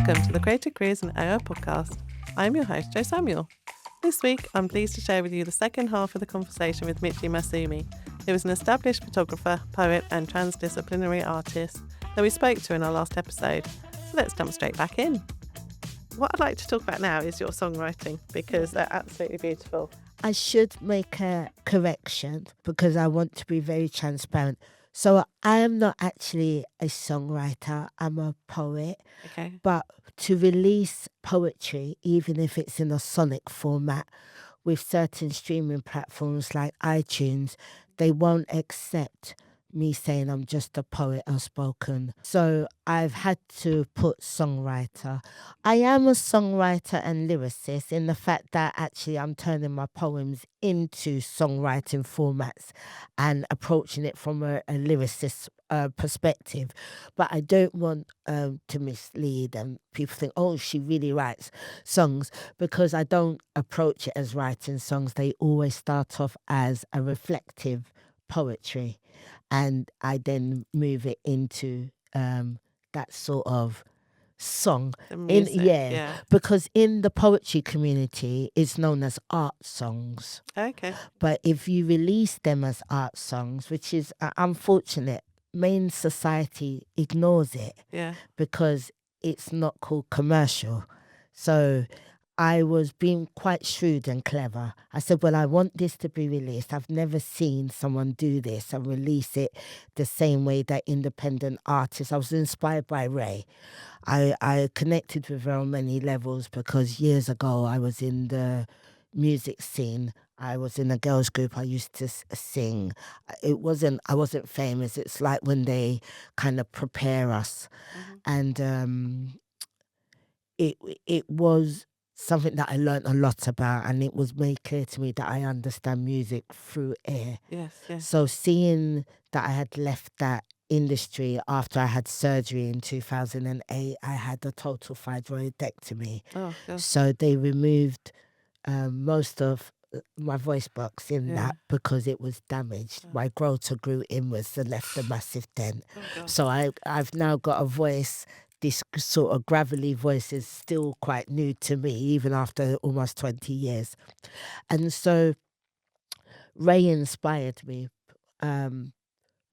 Welcome to the Creative Careers in AI podcast. I'm your host, Jo Samuel. This week, I'm pleased to share with you the second half of the conversation with Michi Masumi, who is an established photographer, poet, and transdisciplinary artist that we spoke to in our last episode. So let's jump straight back in. What I'd like to talk about now is your songwriting, because they're absolutely beautiful. I should make a correction because I want to be very transparent. So I am not actually a songwriter, I'm a poet. Okay. But to release poetry, even if it's in a sonic format, with certain streaming platforms like iTunes, they won't accept me saying I'm just a poet or spoken. So I've had to put songwriter. I am a songwriter and lyricist in the fact that actually I'm turning my poems into songwriting formats and approaching it from a lyricist perspective. But I don't want to mislead and people think, oh, she really writes songs, because I don't approach it as writing songs. They always start off as a reflective poetry, and I then move it into that sort of song. The music, Because in the poetry community, it's known as art songs. Okay. But if you release them as art songs, which is unfortunate, main society ignores it because it's not called commercial. So I was being quite shrewd and clever. I said, well, I want this to be released. I've never seen someone do this and release it the same way that independent artists. I was inspired by Ray. I connected with her on many levels because years ago I was in the music scene. I was in a girls group. I used to sing. I wasn't famous. It's like when they kind of prepare us. And it was something that I learned a lot about, and it was made clear to me that I understand music through ear. Yes. So seeing that I had left that industry after I had surgery in 2008, I had a total thyroidectomy. Oh, gosh. So they removed most of my voice box in that because it was damaged. My growth grew inwards and left a massive dent. So I've now got a voice. This sort of gravelly voice is still quite new to me, even after almost 20 years. And so Ray inspired me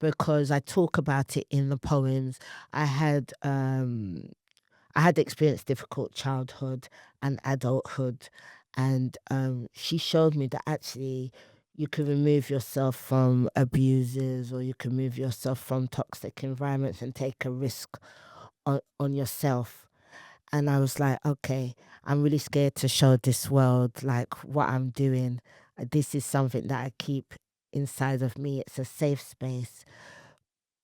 because I talk about it in the poems. I had experienced difficult childhood and adulthood, and she showed me that actually you can remove yourself from abusers, or you can remove yourself from toxic environments and take a risk on yourself. And I was like, okay, I'm really scared to show this world like what I'm doing. This is something that I keep inside of me. It's a safe space,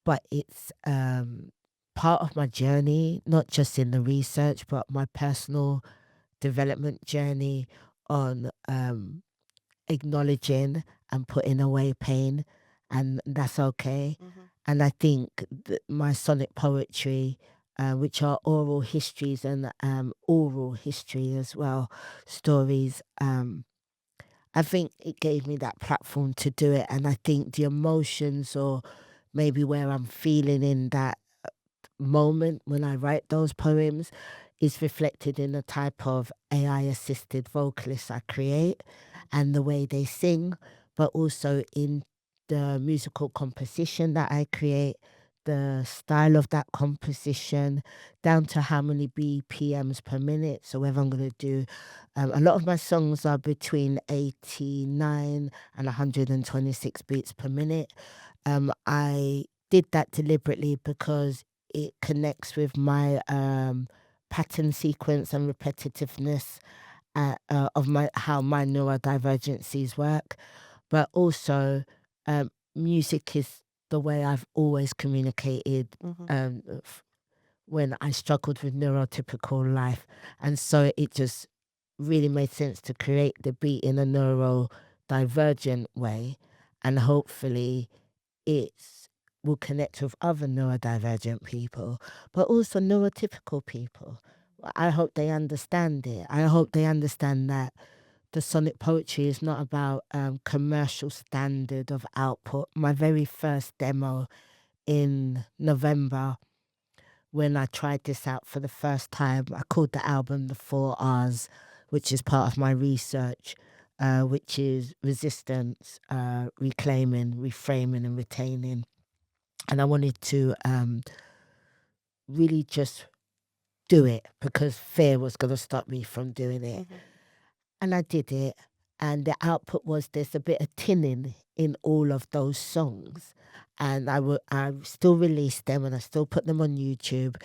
but it's part of my journey, not just in the research, but my personal development journey on acknowledging and putting away pain, and that's okay. And I think that my sonic poetry, which are oral histories and oral history as well, stories, I think it gave me that platform to do it. And I think the emotions, or maybe where I'm feeling in that moment when I write those poems, is reflected in the type of AI-assisted vocalists I create and the way they sing, but also in the musical composition that I create, the style of that composition, down to how many BPMs per minute. So whether I'm going to do, a lot of my songs are between 89 and 126 beats per minute. I did that deliberately because it connects with my pattern sequence and repetitiveness of how my neurodivergencies work. But also, music is the way I've always communicated when I struggled with neurotypical life. And so it just really made sense to create the beat in a neurodivergent way, and hopefully it will connect with other neurodivergent people, but also neurotypical people. I hope they understand it. I hope they understand that the sonic poetry is not about commercial standard of output. My very first demo in November when I tried this out for the first time. I called the album The 4 R's, which is part of my research, which is resistance, reclaiming, reframing, and retaining. And I wanted to really just do it because fear was going to stop me from doing it. And I did it. And the output was there's a bit of tinning in all of those songs. And I still released them and I still put them on YouTube.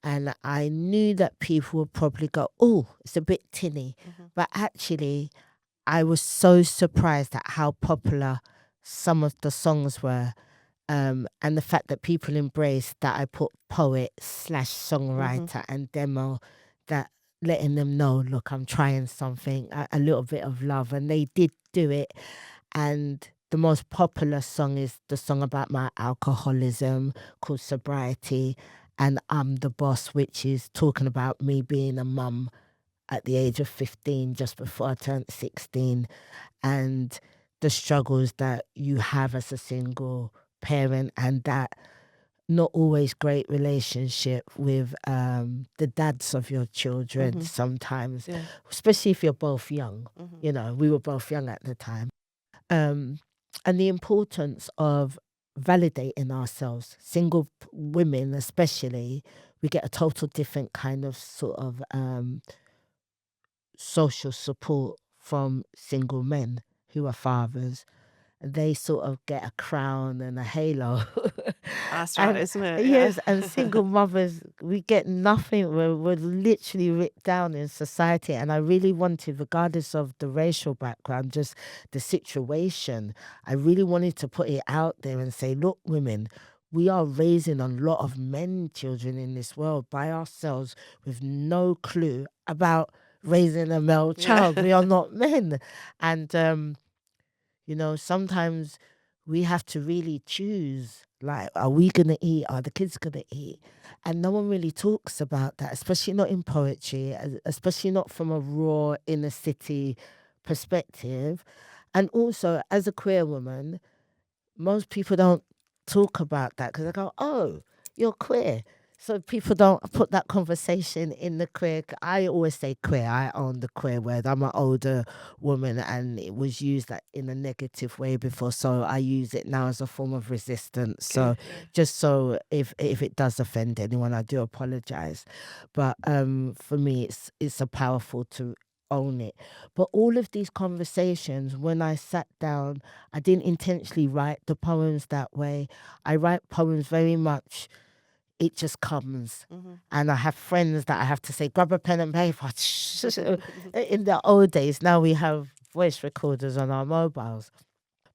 And I knew that people would probably go, oh, it's a bit tinny. But actually, I was so surprised at how popular some of the songs were. And the fact that people embraced that I put poet / songwriter and demo, that letting them know, look, I'm trying something, a little bit of love. And they did do it. And the most popular song is the song about my alcoholism called Sobriety. And I'm the Boss, which is talking about me being a mum at the age of 15, just before I turned 16. And the struggles that you have as a single parent, and that not always great relationship with the dads of your children sometimes, especially if you're both young. You know, we were both young at the time. And the importance of validating ourselves. Single women especially, we get a total different kind of sort of social support from single men who are fathers. They sort of get a crown and a halo. That's right, isn't it? Yes, and single mothers, we get nothing. We're literally ripped down in society. And I really wanted, regardless of the racial background, just the situation, I really wanted to put it out there and say, look, women, we are raising a lot of men children in this world by ourselves with no clue about raising a male child. We are not men. And you know, sometimes we have to really choose, like, are we going to eat? Are the kids going to eat? And no one really talks about that, especially not in poetry, especially not from a raw inner city perspective. And also, as a queer woman, most people don't talk about that because they go, oh, you're queer. So people don't put that conversation in the queer. I always say queer. I own the queer word. I'm an older woman and it was used in a negative way before. So I use it now as a form of resistance. So just so if it does offend anyone, I do apologize. But for me, it's a powerful to own it. But all of these conversations, when I sat down, I didn't intentionally write the poems that way. I write poems very much, it just comes. And I have friends that I have to say, grab a pen and paper. In the old days, now we have voice recorders on our mobiles.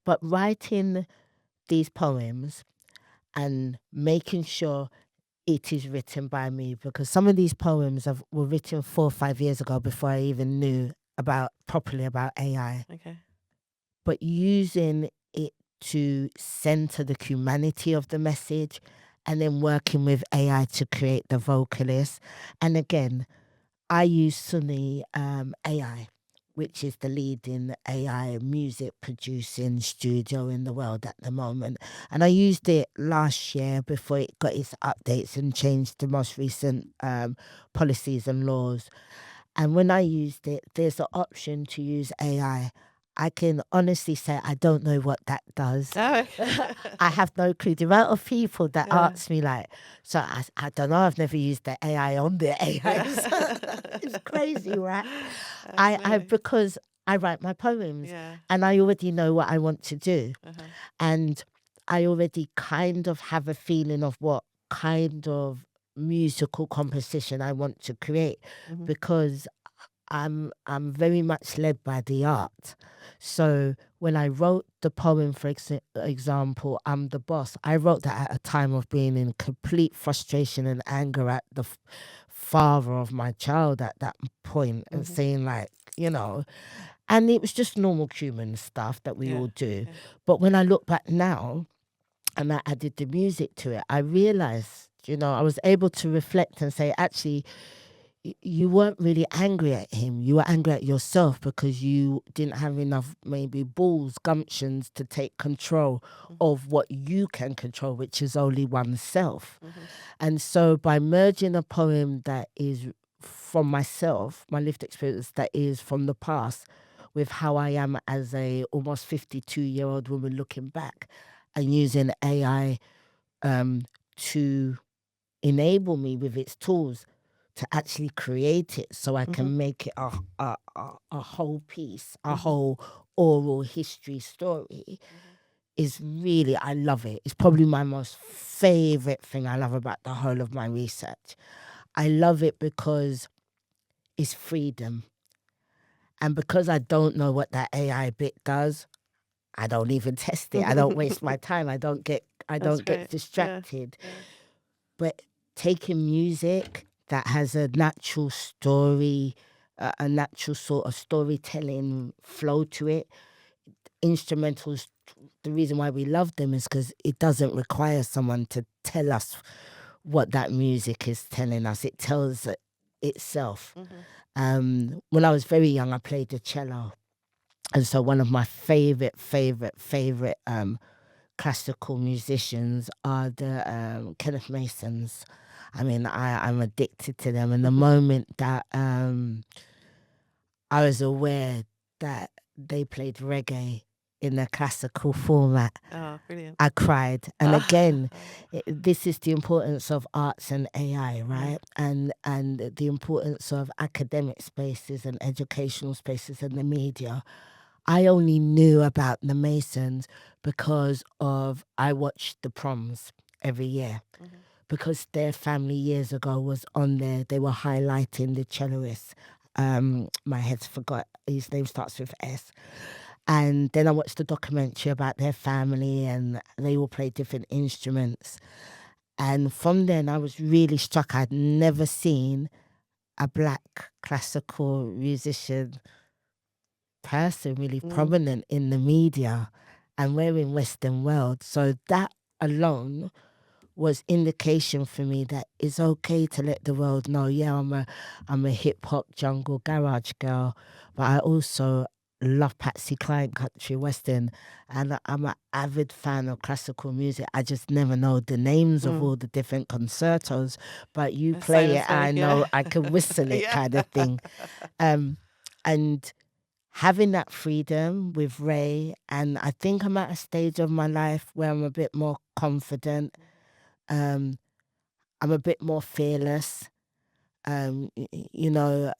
But writing these poems and making sure it is written by me, because some of these poems were written 4 or 5 years ago before I even knew properly about AI. Okay. But using it to center the humanity of the message and then working with AI to create the vocalist. And again, I use Sunny AI, which is the leading AI music producing studio in the world at the moment. And I used it last year before it got its updates and changed the most recent policies and laws. And when I used it, there's an option to use AI. I can honestly say I don't know what that does. Oh. I have no clue. The amount of people that ask me, like, so I don't know, I've never used the AI on the AI. It's crazy, right? Because I write my poems and I already know what I want to do. And I already kind of have a feeling of what kind of musical composition I want to create, because I'm very much led by the art. So when I wrote the poem, for example, I'm the Boss, I wrote that at a time of being in complete frustration and anger at the father of my child at that point, and saying, like, you know, and it was just normal human stuff that we all do. But when I look back now and I added the music to it, I realized, you know, I was able to reflect and say, actually, you weren't really angry at him. You were angry at yourself because you didn't have enough, maybe balls, gumptions to take control of what you can control, which is only oneself. And so by merging a poem that is from myself, my lived experience that is from the past, with how I am as a almost 52-year-old woman looking back, and using AI to enable me with its tools to actually create it so I can make it a whole piece, a whole oral history story, is really, I love it. It's probably my most favorite thing I love about the whole of my research. I love it because it's freedom. And because I don't know what that AI bit does, I don't even test it. I don't waste my time. I don't get distracted. Yeah. But taking music that has a natural story, a natural sort of storytelling flow to it, instrumentals, the reason why we love them is because it doesn't require someone to tell us what that music is telling us. It tells itself. When I was very young, I played the cello. And so one of my favorite classical musicians are the Kenneth Masons. I mean, I'm addicted to them. And the moment that I was aware that they played reggae in a classical format, Oh, brilliant. I cried. And again, this is the importance of arts and AI, right? And the importance of academic spaces and educational spaces and the media. I only knew about the Masons because of, I watched the proms every year. Because their family years ago was on there. They were highlighting the celloist. My head's forgot. His name starts with S. And then I watched the documentary about their family, and they all played different instruments. And from then I was really struck. I'd never seen a black classical musician person really prominent in the media, and we're in Western world. So that alone was indication for me that it's okay to let the world know, yeah, I'm a hip hop jungle garage girl, but I also love Patsy Cline country western, and I'm an avid fan of classical music. I just never know the names of all the different concertos, but you play it, I know I can whistle it, kind of thing. And having that freedom with Ray, and I think I'm at a stage of my life where I'm a bit more confident. I'm a bit more fearless. You know,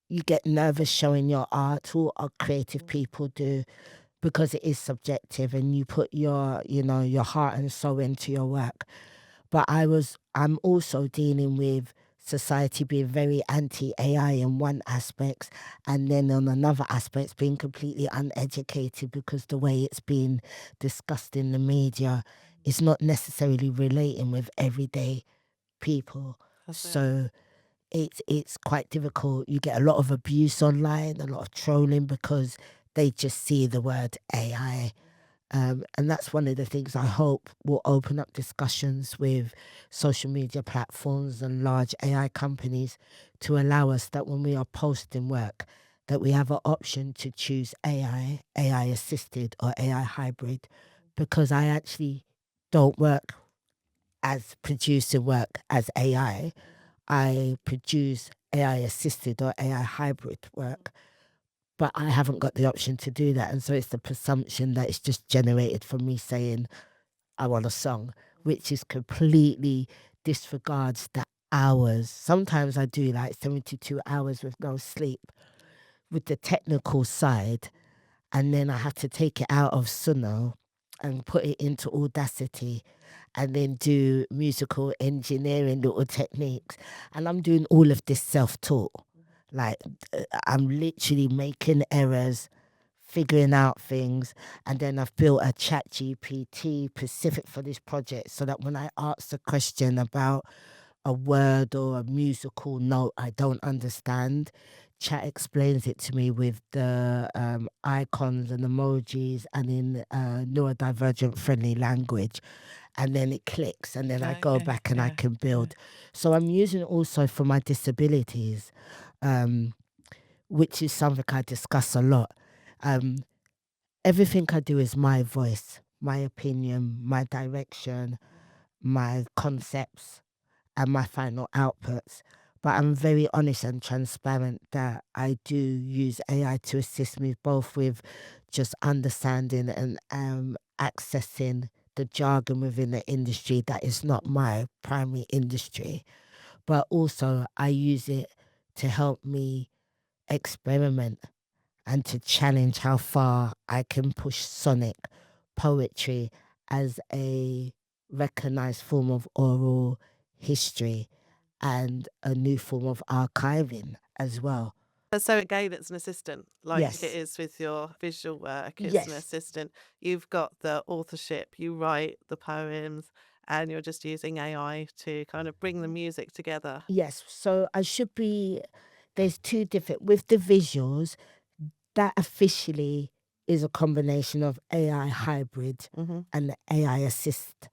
you get nervous showing your art. All our creative people do, because it is subjective, and you put your, you know, your heart and soul into your work. But I'm also dealing with society being very anti-AI in one aspect, and then on another aspect being completely uneducated because the way it's been discussed in the media is not necessarily relating with everyday people. So it's quite difficult. You get a lot of abuse online, a lot of trolling, because they just see the word AI. And that's one of the things I hope will open up discussions with social media platforms and large AI companies, to allow us that when we are posting work, that we have an option to choose AI assisted or AI hybrid, because I actually don't work as producing work as AI. I produce AI assisted or AI hybrid work, but I haven't got the option to do that. And so it's the presumption that it's just generated from me saying, I want a song, which is completely disregards the hours. Sometimes I do like 72 hours with no sleep with the technical side, and then I have to take it out of Suno and put it into Audacity, and then do musical engineering little techniques. And I'm doing all of this self-taught. Like, I'm literally making errors, figuring out things, and then I've built a chat GPT specific for this project, so that when I ask a question about a word or a musical note I don't understand, chat explains it to me with the icons and emojis, and in neurodivergent friendly language. and then it clicks, and then I go Okay, back and I yeah, can build. So I'm using it also for my disabilities, which is something I discuss a lot. Um, Everything I do is my voice, my opinion, my direction, my concepts, and my final outputs. But I'm very honest and transparent that I do use AI to assist me both with just understanding and accessing the jargon within the industry that is not my primary industry. But also, I use it to help me experiment and to challenge how far I can push sonic poetry as a recognized form of oral history and a new form of archiving as well. So again, it's an assistant, like it Yes. is with your visual work. It's an Yes. assistant. You've got the authorship. You write the poems, and you're just using AI to kind of bring the music together. Yes. So I should be, there's two different, with the visuals, that officially is a combination of AI hybrid Mm-hmm. and the AI assist.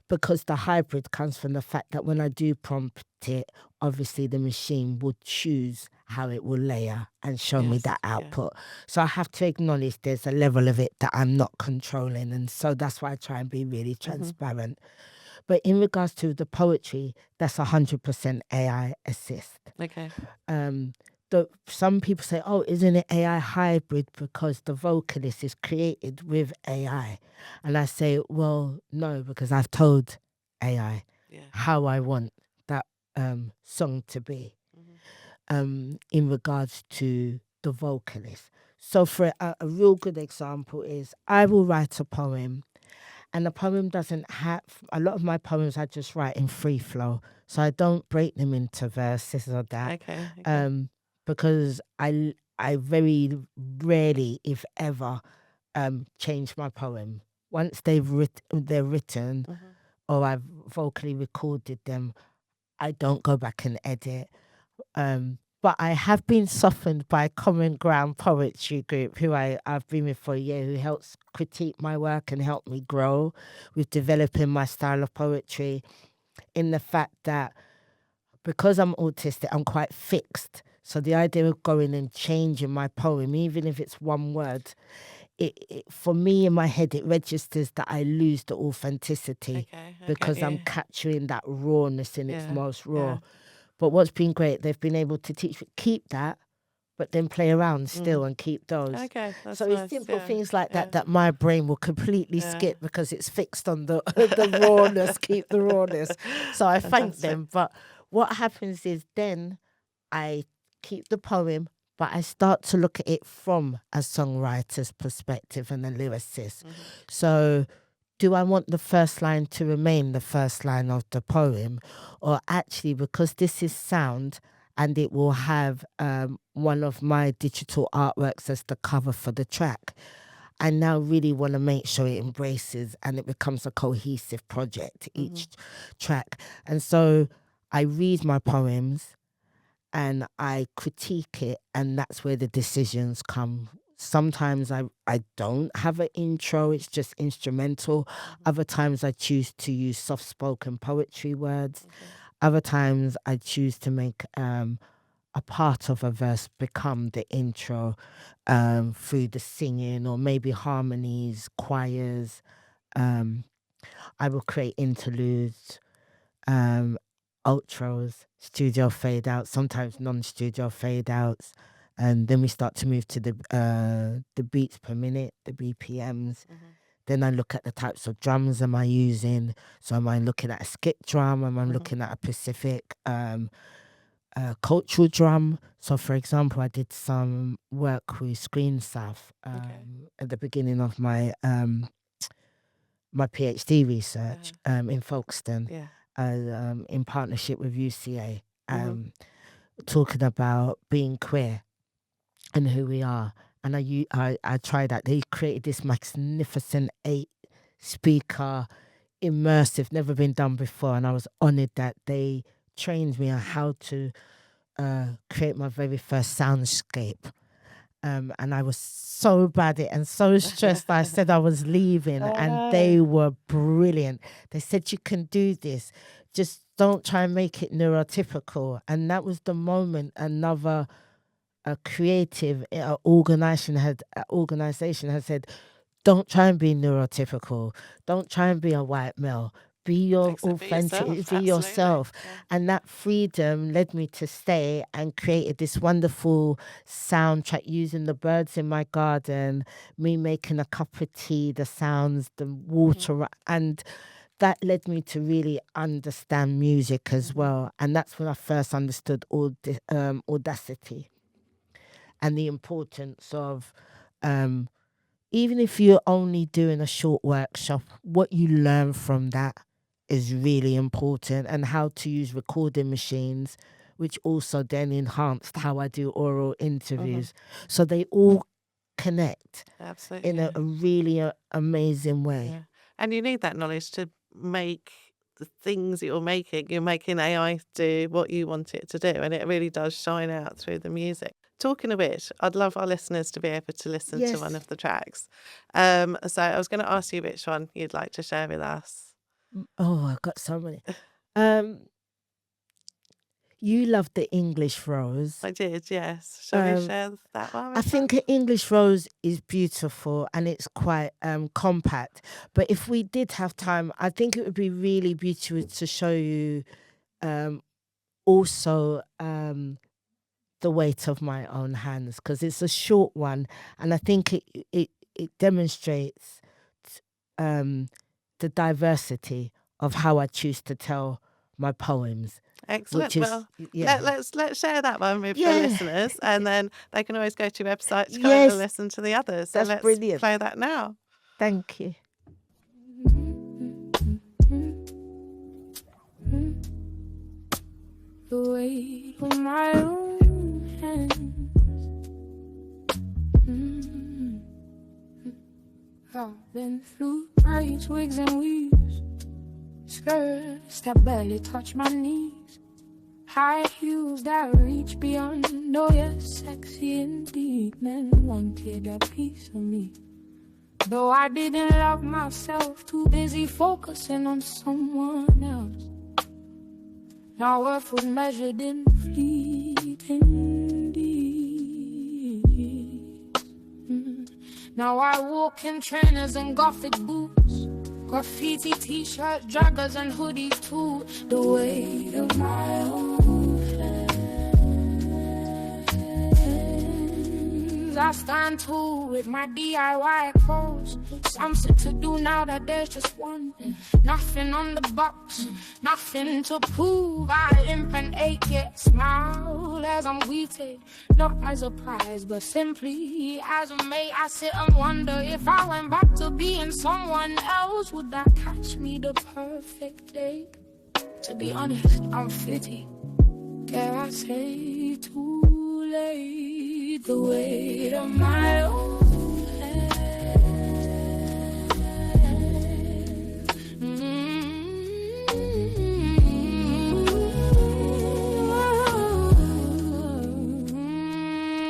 Because the hybrid comes from the fact that when I do prompt it, obviously the machine would choose how it will layer and show me Yes. that Yeah. output. So I have to acknowledge there's a level of it that I'm not controlling. And so that's why I try and be really transparent. But in regards to the poetry, that's 100% AI assist. Okay. Some people say, oh, isn't it AI hybrid because the vocalist is created with AI? And I say, well, no, because I've told AI Yeah. how I want that song to be in regards to the vocalist. So for a real good example is I will write a poem, and the poem doesn't have, a lot of my poems I just write in free flow. So I don't break them into verses or that. Okay. Okay. Because I very rarely, if ever, change my poem. Once they're written or I've vocally recorded them, I don't go back and edit. But I have been softened by Common Ground Poetry Group, who I've been with for a year, who helps critique my work and help me grow with developing my style of poetry, in the fact that because I'm autistic, I'm quite fixed. So the idea of going and changing my poem, even if it's one word, it for me in my head, it registers that I lose the authenticity Okay. because I'm Yeah. capturing that rawness in its Yeah. most raw. Yeah. But what's been great, they've been able to teach me, keep that, but then play around still and keep those. Okay. That's So it's nice. simple Yeah. things like Yeah. that my brain will completely Yeah. skip because it's fixed on the the rawness, keep the rawness. So I thank Fantastic. them. But what happens is then I keep the poem, but I start to look at it from a songwriter's perspective and a lyricist. So do I want the first line to remain the first line of the poem? Or actually, because this is sound and it will have one of my digital artworks as the cover for the track, I now really want to make sure it embraces and it becomes a cohesive project, each track. And so I read my poems and I critique it, and that's where the decisions come. Sometimes I don't have an intro, it's just instrumental. Other times I choose to use soft spoken poetry words. Other times I choose to make a part of a verse become the intro through the singing or maybe harmonies, choirs. I will create interludes, outros, studio fade outs, sometimes non-studio fade outs, and then we start to move to the beats per minute, the BPMs. Then I look at the types of drums am I using. So am I looking at a skip drum? Am I looking at a Pacific cultural drum? So for example, I did some work with Screen South at the beginning of my my PhD research in Folkestone, in partnership with UCA, talking about being queer and who we are. And I tried that. They created this magnificent 8-speaker, immersive, never been done before. And I was honored that they trained me on how to create my very first soundscape. and I was so bad at it and so stressed. I said I was leaving, and they were brilliant. They said, you can do this. Just don't try and make it neurotypical. And that was the moment another creative organization had said, don't try and be neurotypical. Don't try and be a white male. Be your authentic, be yourself. Yeah. And that freedom led me to stay and created this wonderful soundtrack using the birds in my garden, me making a cup of tea, the sounds, the water, and that led me to really understand music as well. And that's when I first understood audacity and the importance of even if you're only doing a short workshop, what you learn from that is really important, and how to use recording machines, which also then enhanced how I do oral interviews. So they all connect in a really amazing way. Yeah. And you need that knowledge to make the things that you're making AI do what you want it to do, and it really does shine out through the music. Talking of which, I'd love our listeners to be able to listen to one of the tracks. So I was going to ask you which one you'd like to share with us. Oh, I've got so many. You love the English Rose. I did, yes. Shall we share that one? I think English Rose is beautiful and it's quite compact. But if we did have time, I think it would be really beautiful to show you also The Weight of My Own Hands, because it's a short one, and I think it demonstrates the diversity of how I choose to tell my poems. Excellent. Well, let's share that one with the listeners, and then they can always go to your website to kind of listen to the others. So let's brilliant. Play that now. Thank you. The weight of my own hands. I've been through braids, wigs and weaves, skirts that barely touch my knees, high heels that reach beyond. Oh yes, sexy indeed. Men wanted a piece of me, though I didn't love myself, too busy focusing on someone else. Our worth was measured in fleeting deeds. Now I walk in trainers and gothic boots, graffiti t-shirts, joggers and hoodies too. The weight of my own hands. I stand tall with my DIY clothes. Something to do now that there's just one. Nothing on the box, nothing to prove. I limp and ache yet smile as I'm greeted. Not by surprise, but simply as a mate. I sit and wonder, if I went back to being someone else, would that catch me the perfect day? To be honest, I'm 50. Dare I say too late? The weight of my own hands.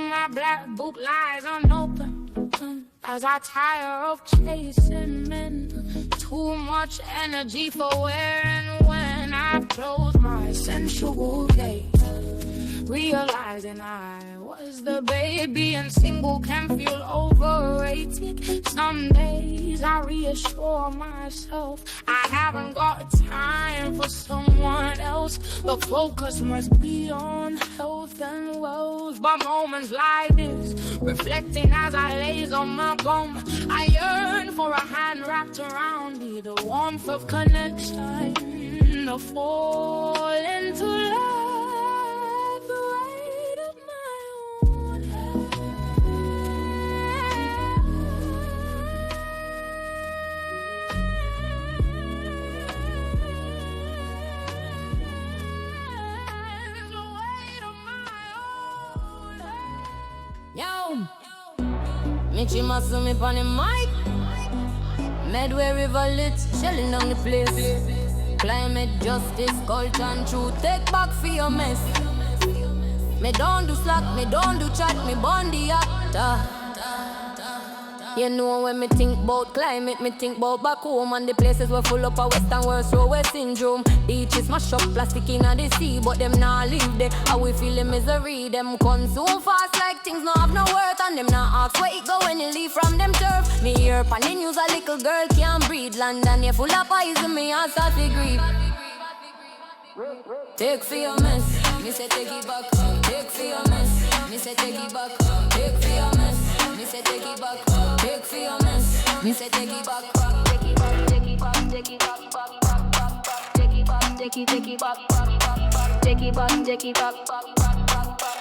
My black book lies unopened as I tire of chasing men. Too much energy for where and when. I close my sensual gaze, realizing I was the baby, and single can feel overrated. Some days I reassure myself I haven't got time for someone else. The focus must be on health and wealth. But moments like this, reflecting as I laze on my bum, I yearn for a hand wrapped around me, the warmth of connection, the fall into love. Michi Masumi Pt2 mic. Medway River lit, shelling down the place. Climate justice, culture and truth, take back for your mess. Me don't do slack, me don't do chat, me bond the act. You know when me think about climate, me think about back home and the places where full up a western world throw syndrome. Beaches mash up plastic in the sea, but them not live there. How we feel the misery, them consume fast like things not have no worth, and them not ask where it go when you leave from them turf. Me hear pan the news a little girl can't breathe, London you full of poison, me heart start to grieve. Take for your mess, me say take it back. Take for your mess, me say take it back. Take for your mess, me say take it back. Take for your mess, me say take it back. Take it back, take it back, take it back, take it back, take it, take it back, take it back, take it back,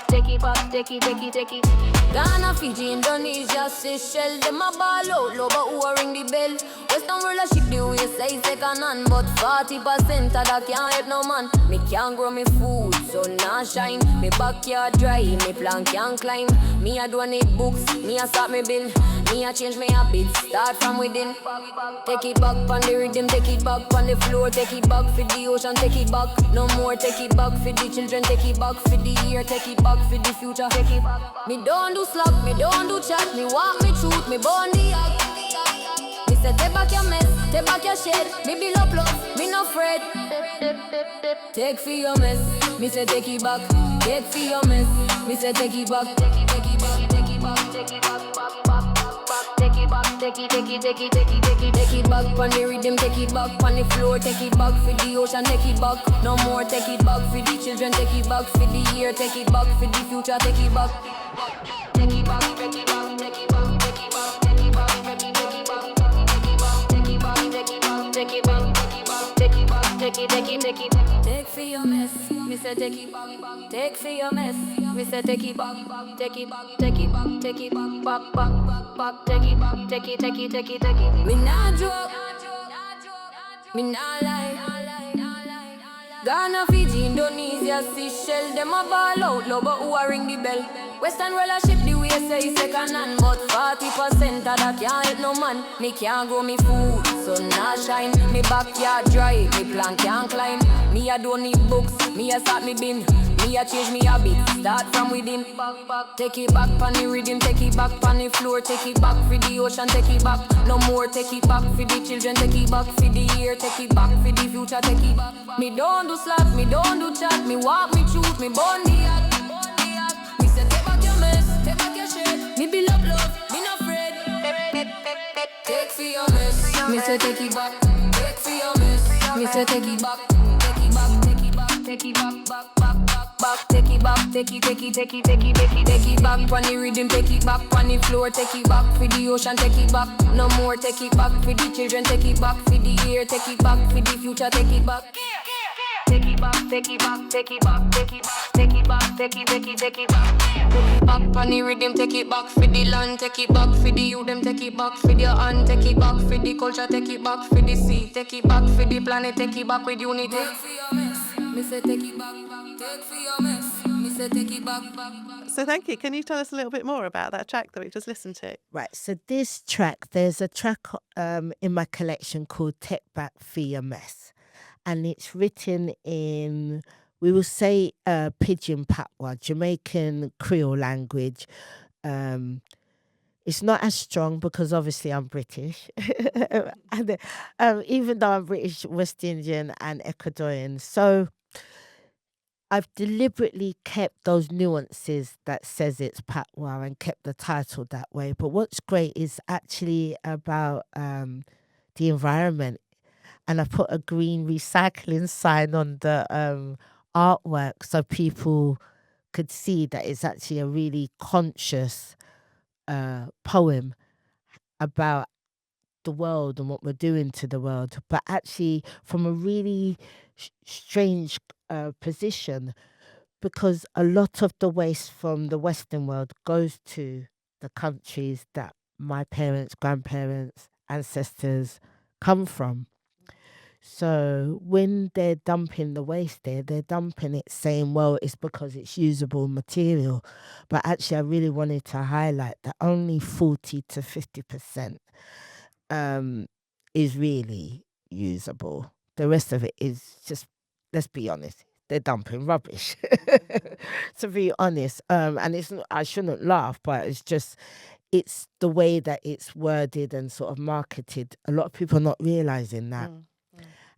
take it back, take it, take it, take it. Ghana, Fiji, Indonesia, Seychelles, them a ball out, low but who a ring the bell? Western world a ship the way say second hand, but 40% of that can't help no man. Me can't grow me food, sun not shine. Me backyard dry, me plant can't climb. Me a don't need books, me a start me bill. Me a change me habits, start from within. Take it back on the rhythm, take it back on the floor. Take it back for the ocean, take it back. No more, take it back for the children. Take it back for the year, take it back for the future. Take it back. Me don't do slack, me don't do chat. Me walk me truth, me born the act. Me say take back your mess, take back your shit. Me build up love, me no afraid. Take for your mess, me say take it back. Take for your mess, me say take it back. Take it back, take it back, take it back. Take it back, take it, take it, take it, take it, take it, take it back on the rhythm, take it back on the floor, take it back for the ocean, take it back. No more, take it back for the children, take it back for the year, take it back for the future, take it back. Take it back, take it back, take it back, take it back, take it back, take it, take it back, take it back, take it back, take it back, take it back, take it, take it, take it. Take for your mess, me say take it back. Take for your mess, me say take it back. Take it back, take it back, take it back, back, back, back. Take it back, take it, take it, take it, take it. Me nah joke, me nah lie. Ghana, Fiji, Indonesia, Seychelles, them a ball out low, but who a ring the bell? Western world a ship the way say second hand, but 40% of that can't help no man. Me can't grow me food, sun not shine. Me backyard dry, me plant can't climb. Me a don't need books, me a start me bin. Me a change me habits, start from within. Take it back on the rhythm, take it back on the floor. Take it back for the ocean, take it back. No more, take it back for the children. Take it back for the year, take it back for the future. Take it back. Me don't do slack, me don't do chat. Me walk me truth, me born the act. Me say take back your mess, take back your shit. Me build up love, me not afraid. Take for your mess, me say take it back. Take for your mess, me say take it back. Take it back, take it back, take it back, back, back. Back, take it back, take it, take it, take it, take it, take it, take it back on the rhythm, take it back on the floor, take it back for the ocean, take it back. No more, take it back for the children, take it back for the year, take it back for the future, take it back. Take it back, take it back, take it back, take it back, take it back, take it, take it, take it back. Take it back on the rhythm, take it back for the land, take it back for the youth, them take it back for your hand, take it back for the culture, take it back for the sea, take it back for the planet, take it back with unity. Take for your mess, me say take it back. Take for your mess, me say take it back. So thank you. Can you tell us a little bit more about that track that we just listened to? Right, so this track, there's a track in my collection called Take Back for Your Mess. And it's written in, we will say, Pidgin Patois, Jamaican Creole language. It's not as strong because obviously I'm British. And, even though I'm British, West Indian and Ecuadorian. So I've deliberately kept those nuances that says it's patois and kept the title that way. But what's great is actually about the environment. And I put a green recycling sign on the artwork so people could see that it's actually a really conscious poem about the world and what we're doing to the world, but actually from a really strange position, because a lot of the waste from the Western world goes to the countries that my parents, grandparents, ancestors come from. So when they're dumping the waste there, they're dumping it saying, well, it's because it's usable material. But actually, I really wanted to highlight that only 40 to 50% is really usable. The rest of it is just, let's be honest, they're dumping rubbish, to be honest. And it's I shouldn't laugh, but it's the way that it's worded and sort of marketed. A lot of people are not realizing that.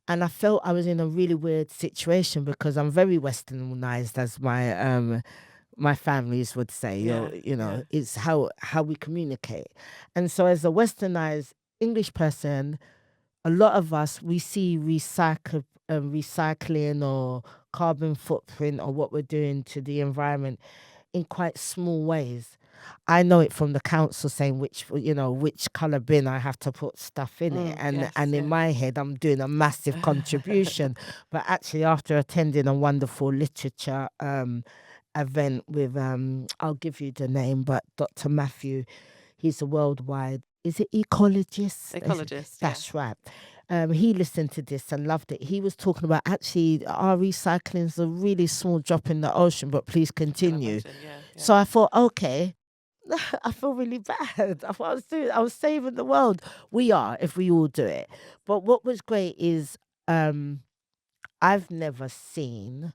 And I felt I was in a really weird situation because I'm very westernized, as my families would say. It's how we communicate. And so as a westernized English person, a lot of us, we see recycling or carbon footprint or what we're doing to the environment in quite small ways. I know it from the council saying which colour bin I have to put stuff in it. And in my head, I'm doing a massive contribution. But actually, after attending a wonderful literature event with, I'll give you the name, but Dr. Matthew, he's a worldwide, is it ecologist? Ecologist, That's right. He listened to this and loved it. He was talking about actually our recycling is a really small drop in the ocean, but please continue. So I thought, okay, I feel really bad. I thought I was saving the world. We are, if we all do it. But what was great is I've never seen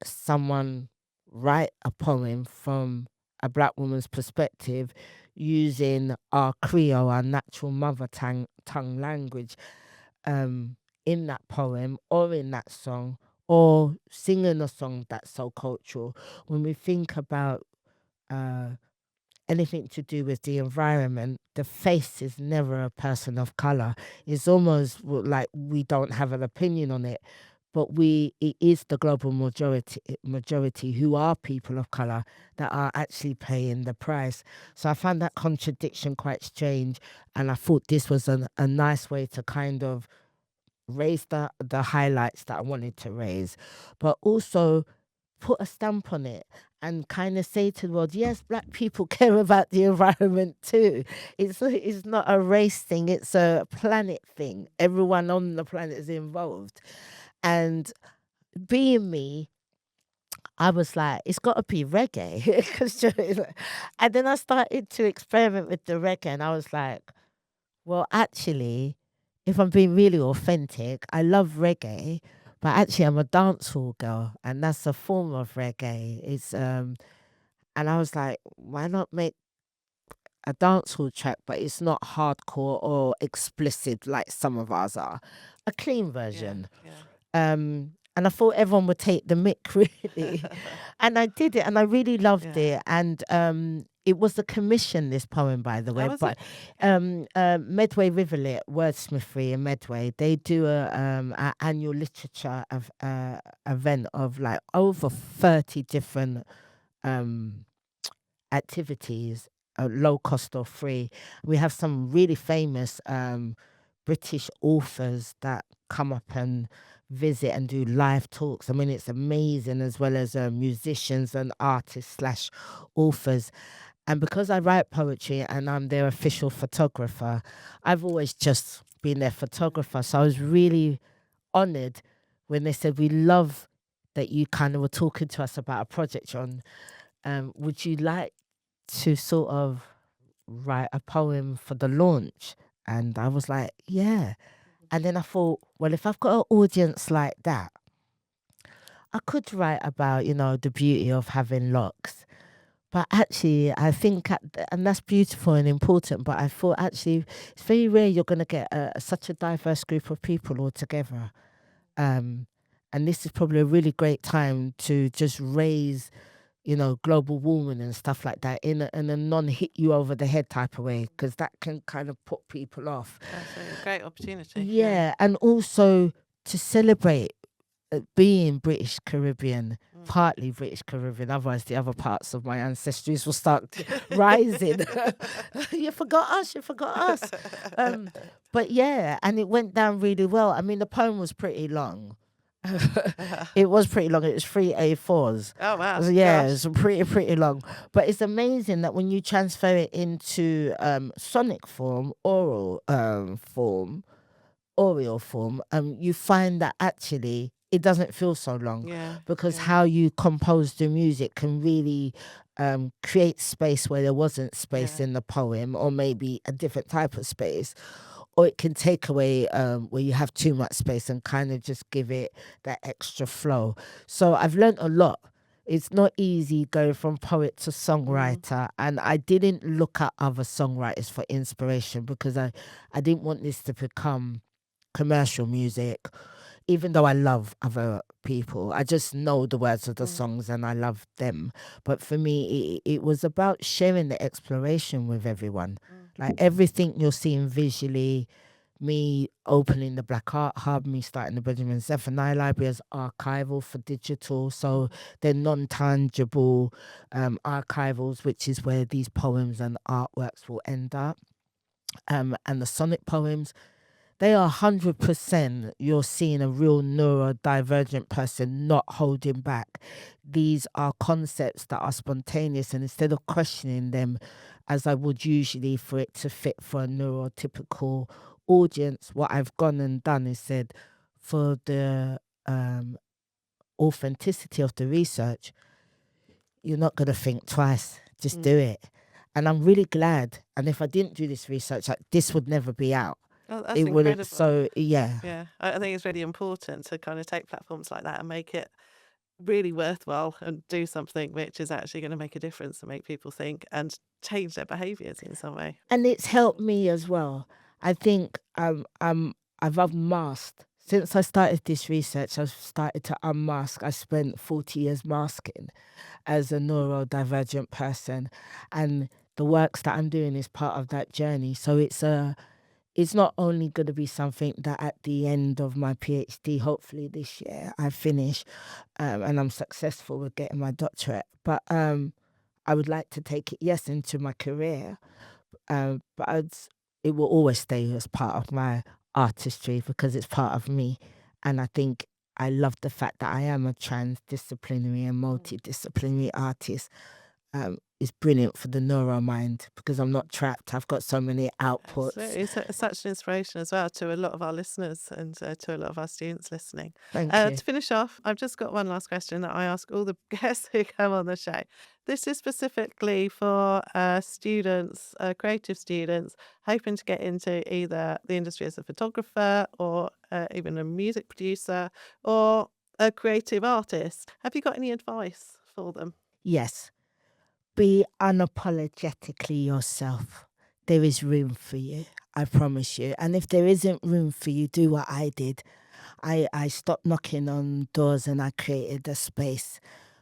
someone write a poem from a black woman's perspective using our Creole, our natural mother tongue language, in that poem or in that song, or singing a song that's so cultural. When we think about anything to do with the environment, the face is never a person of color. It's almost like we don't have an opinion on it, but it is the global majority who are people of color that are actually paying the price. So I found that contradiction quite strange, and I thought this was a nice way to kind of raise the highlights that I wanted to raise, but also put a stamp on it and kind of say to the world, yes, black people care about the environment too. It's not a race thing, it's a planet thing. Everyone on the planet is involved. And being me, I was like, it's got to be reggae. And then I started to experiment with the reggae, and I was like, well, actually, if I'm being really authentic, I love reggae, but actually I'm a dancehall girl, and that's a form of reggae. It's and I was like, why not make a dancehall track, but it's not hardcore or explicit like some of ours are, a clean version. And I thought everyone would take the mick, really. And I did it, and I really loved it. And it was a commission, this poem, by the way. But Medway Rivulet, Wordsmithery in Medway, they do a annual literature event of like over 30 different activities, low cost or free. We have some really famous British authors that come up and visit and do live talks. I mean, it's amazing, as well as musicians and artists / authors. And because I write poetry and I'm their official photographer, I've always just been their photographer. So I was really honored when they said, we love that you kind of were talking to us about a project on. Would you like to sort of write a poem for the launch? And I was like, yeah. And then I thought, well, if I've got an audience like that, I could write about, the beauty of having locks. But actually, I think, and that's beautiful and important, but I thought actually it's very rare you're going to get such a diverse group of people all together. And this is probably a really great time to just raise, global warming and stuff like that in a non-hit you over the head type of way, because that can kind of put people off. That's a great opportunity. Yeah, and also to celebrate being British Caribbean, partly British Caribbean, otherwise the other parts of my ancestries will start rising. You forgot us. But yeah, and it went down really well. I mean, the poem was pretty long. It was pretty long. It was 3 A4s. Oh wow! Yeah, it's pretty long. But it's amazing that when you transfer it into sonic form, oral form, you find that actually it doesn't feel so long. Because how you compose the music can really create space where there wasn't space in the poem, or maybe a different type of space. or it can take away where you have too much space and kind of just give it that extra flow. So I've learned a lot. It's not easy going from poet to songwriter, and I didn't look at other songwriters for inspiration because I didn't want this to become commercial music, even though I love other people. I just know the words of the songs and I love them. But for me, it was about sharing the exploration with everyone. Like everything you're seeing visually, me opening the Black Art Hub, me starting the Benjamin Zephaniah Library as archival for digital. So they're non-tangible archivals, which is where these poems and artworks will end up. And the sonic poems, they are 100%, you're seeing a real neurodivergent person not holding back. These are concepts that are spontaneous, and instead of questioning them as I would usually for it to fit for a neurotypical audience, what I've gone and done is said, for the authenticity of the research, you're not going to think twice, just do it. And I'm really glad. And if I didn't do this research, this would never be out. Oh, that's it incredible. Wouldn't. So yeah, I think it's really important to kind of take platforms like that and make it really worthwhile and do something which is actually going to make a difference and make people think and change their behaviors in some way. And it's helped me as well. I think I've unmasked. Since I started this research, I've started to unmask. I spent 40 years masking as a neurodivergent person, and the works that I'm doing is part of that journey. So it's not only going to be something that at the end of my PhD, hopefully this year, I finish and I'm successful with getting my doctorate. But I would like to take it, yes, into my career. But it will always stay as part of my artistry because it's part of me. And I think I love the fact that I am a transdisciplinary and multidisciplinary artist. Is brilliant for the neuro mind because I'm not trapped. I've got so many outputs. It's such an inspiration as well to a lot of our listeners and to a lot of our students listening. Thank you. To finish off, I've just got one last question that I ask all the guests who come on the show. This is specifically for students, creative students, hoping to get into either the industry as a photographer or even a music producer or a creative artist. Have you got any advice for them? Yes. Be unapologetically yourself. There is room for you, I promise you. And if there isn't room for you, do what I did. I stopped knocking on doors and I created a space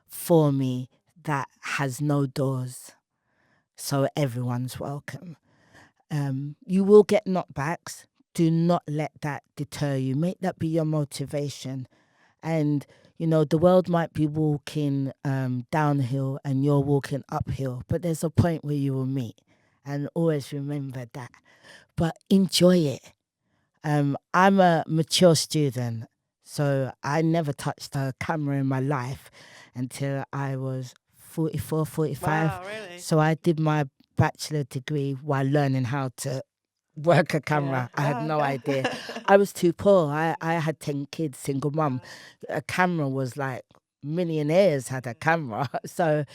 for me that has no doors. So everyone's welcome. You will get knockbacks. Do not let that deter you. Make that be your motivation. And the world might be walking downhill and you're walking uphill, but there's a point where you will meet, and always remember that. But enjoy it. I'm a mature student, so I never touched a camera in my life until I was 44, 45. Wow, really? So I did my bachelor degree while learning how to work a camera. Yeah. I had no idea. I was too poor. I had 10 kids, single mum. A camera was like millionaires had a camera. So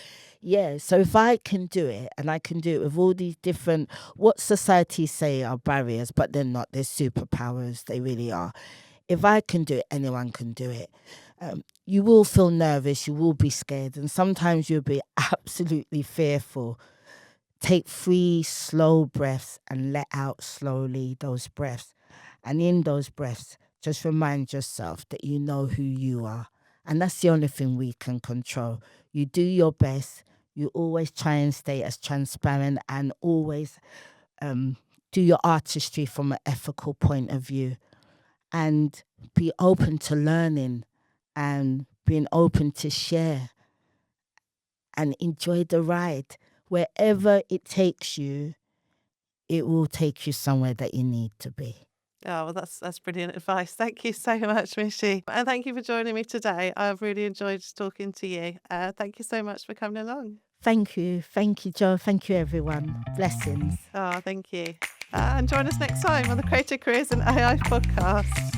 if I can do it, and I can do it with all these different, what society say are barriers, but they're not. They're superpowers. They really are. If I can do it, anyone can do it. You will feel nervous. You will be scared. And sometimes you'll be absolutely fearful. Take 3 slow breaths and let out slowly those breaths. And in those breaths, just remind yourself that you know who you are. And that's the only thing we can control. You do your best. You always try and stay as transparent and always do your artistry from an ethical point of view. And be open to learning and being open to share. And enjoy the ride. Wherever it takes you, it will take you somewhere that you need to be. Oh, well, that's brilliant advice. Thank you so much, Michi. And thank you for joining me today. I've really enjoyed talking to you. Thank you so much for coming along. Thank you. Thank you, Jo. Thank you, everyone. Blessings. Oh, thank you. And join us next time on the Creative Careers in AI podcast.